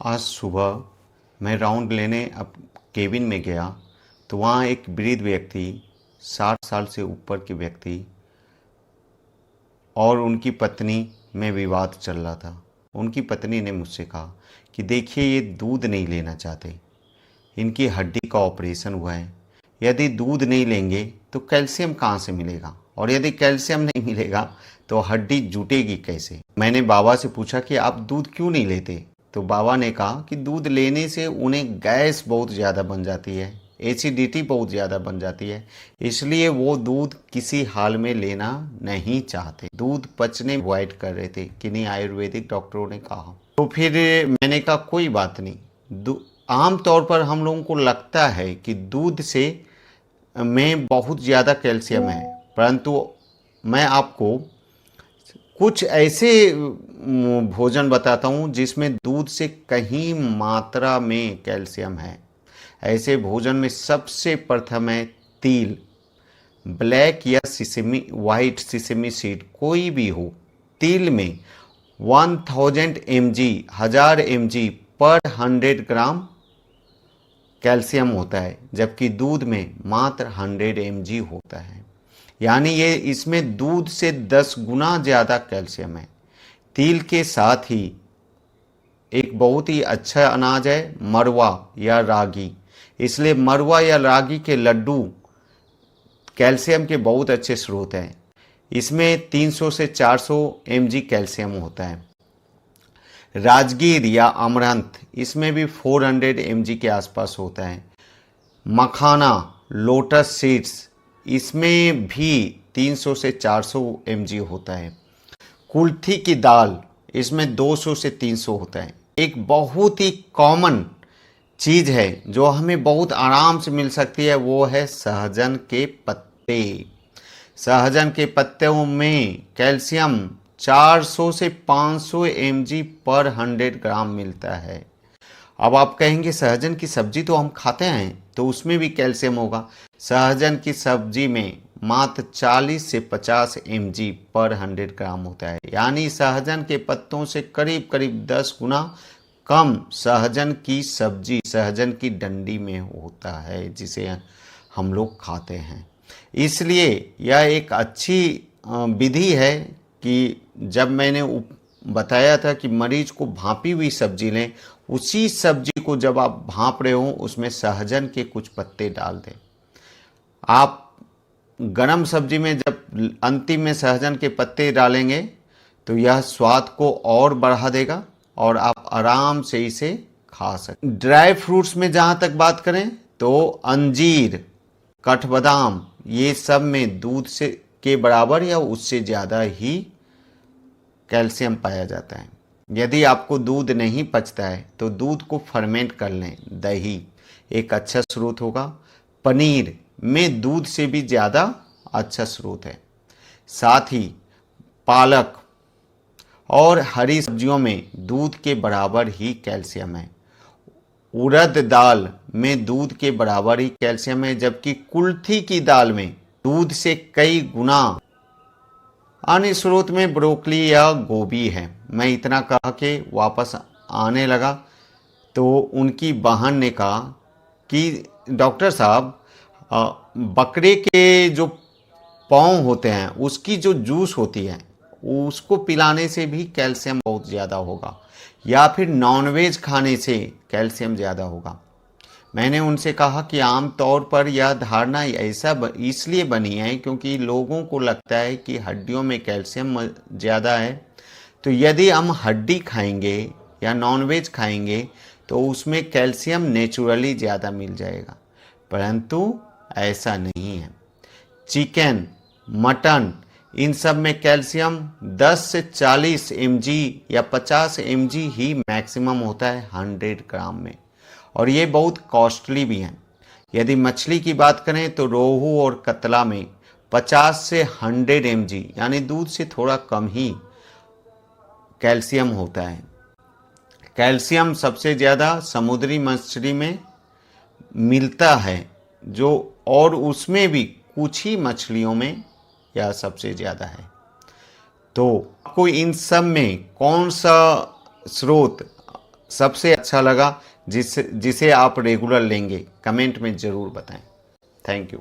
आज सुबह मैं राउंड लेने अब केबिन में गया तो वहाँ एक वृद्ध व्यक्ति 60 साल से ऊपर के व्यक्ति और उनकी पत्नी में विवाद चल रहा था। उनकी पत्नी ने मुझसे कहा कि देखिए ये दूध नहीं लेना चाहते, इनकी हड्डी का ऑपरेशन हुआ है, यदि दूध नहीं लेंगे तो कैल्शियम कहाँ से मिलेगा, और यदि कैल्शियम नहीं मिलेगा तो हड्डी जुटेगी कैसे। मैंने बाबा से पूछा कि आप दूध क्यों नहीं लेते, तो बाबा ने कहा कि दूध लेने से उन्हें गैस बहुत ज़्यादा बन जाती है, एसिडिटी बहुत ज़्यादा बन जाती है, इसलिए वो दूध किसी हाल में लेना नहीं चाहते, दूध पचने अवॉइड कर रहे थे। किन्हीं आयुर्वेदिक डॉक्टरों ने कहा। तो फिर मैंने कहा कोई बात नहीं। आम तौर पर हम लोगों को लगता है कि दूध से में बहुत ज़्यादा कैल्शियम है, परंतु मैं आपको कुछ ऐसे भोजन बताता हूँ जिसमें दूध से कहीं मात्रा में कैल्शियम है। ऐसे भोजन में सबसे प्रथम है तिल, ब्लैक या सिसमी, वाइट सिसमी सीड कोई भी हो। तिल में 1000 mg 1000 mg पर 100 ग्राम कैल्शियम होता है, जबकि दूध में मात्र 100 mg होता है, यानी ये इसमें दूध से 10 गुना ज़्यादा कैल्शियम है। तिल के साथ ही एक बहुत ही अच्छा अनाज है मरवा या रागी, इसलिए मरवा या रागी के लड्डू कैल्शियम के बहुत अच्छे स्रोत हैं। इसमें 300 से 400 mg कैल्शियम होता है। राजगीर या अमरंथ, इसमें भी 400 mg के आसपास होता है। मखाना, लोटस सीड्स, इसमें भी 300 से 400 mg होता है। कुल्थी की दाल, इसमें 200 से 300 होता है। एक बहुत ही कॉमन चीज़ है जो हमें बहुत आराम से मिल सकती है, वो है सहजन के पत्ते। सहजन के पत्तों में कैल्शियम 400 से 500 mg पर 100 ग्राम मिलता है। अब आप कहेंगे सहजन की सब्जी तो हम खाते हैं तो उसमें भी कैल्शियम होगा। सहजन की सब्जी में मात्र 40 से 50 mg पर 100 ग्राम होता है, यानी सहजन के पत्तों से करीब करीब 10 गुना कम सहजन की सब्जी सहजन की डंडी में होता है, जिसे हम लोग खाते हैं। इसलिए यह एक अच्छी विधि है कि जब मैंने बताया था कि मरीज को भांपी हुई सब्जी लें, उसी सब्जी को जब आप भांप रहे हो उसमें सहजन के कुछ पत्ते डाल दें। आप गरम सब्जी में जब अंतिम में सहजन के पत्ते डालेंगे तो यह स्वाद को और बढ़ा देगा और आप आराम से इसे खा सकते। ड्राई फ्रूट्स में जहाँ तक बात करें तो अंजीर, कठबादाम, ये सब में दूध से के बराबर या उससे ज़्यादा ही कैल्शियम पाया जाता है। यदि आपको दूध नहीं पचता है तो दूध को फर्मेंट कर लें, दही एक अच्छा स्रोत होगा। पनीर में दूध से भी ज़्यादा अच्छा स्रोत है। साथ ही पालक और हरी सब्जियों में दूध के बराबर ही कैल्शियम है। उड़द दाल में दूध के बराबर ही कैल्शियम है, जबकि कुल्थी की दाल में दूध से कई गुना। अन्य स्रोत में ब्रोकली या गोभी है। मैं इतना कह के वापस आने लगा तो उनकी बहन ने कहा कि डॉक्टर साहब, बकरे के जो पाँव होते हैं उसकी जो जूस होती है उसको पिलाने से भी कैल्शियम बहुत ज़्यादा होगा, या फिर नॉनवेज खाने से कैल्शियम ज़्यादा होगा। मैंने उनसे कहा कि आम तौर पर यह धारणा ऐसा इसलिए बनी है क्योंकि लोगों को लगता है कि हड्डियों में कैल्शियम ज़्यादा है, तो यदि हम हड्डी खाएंगे या नॉनवेज खाएंगे तो उसमें कैल्शियम नेचुरली ज़्यादा मिल जाएगा, परंतु ऐसा नहीं है। चिकन, मटन, इन सब में कैल्शियम 10 से 40 mg या 50 mg ही मैक्सिमम होता है 100 ग्राम में, और ये बहुत कॉस्टली भी हैं। यदि मछली की बात करें तो रोहू और कतला में 50 से 100 mg यानी दूध से थोड़ा कम ही कैल्शियम होता है। कैल्शियम सबसे ज़्यादा समुद्री मछली में मिलता है, जो और उसमें भी कुछ ही मछलियों में यह सबसे ज़्यादा है। तो आपको इन सब में कौन सा स्रोत सबसे अच्छा लगा जिसे आप रेगुलर लेंगे, कमेंट में ज़रूर बताएं। Thank you.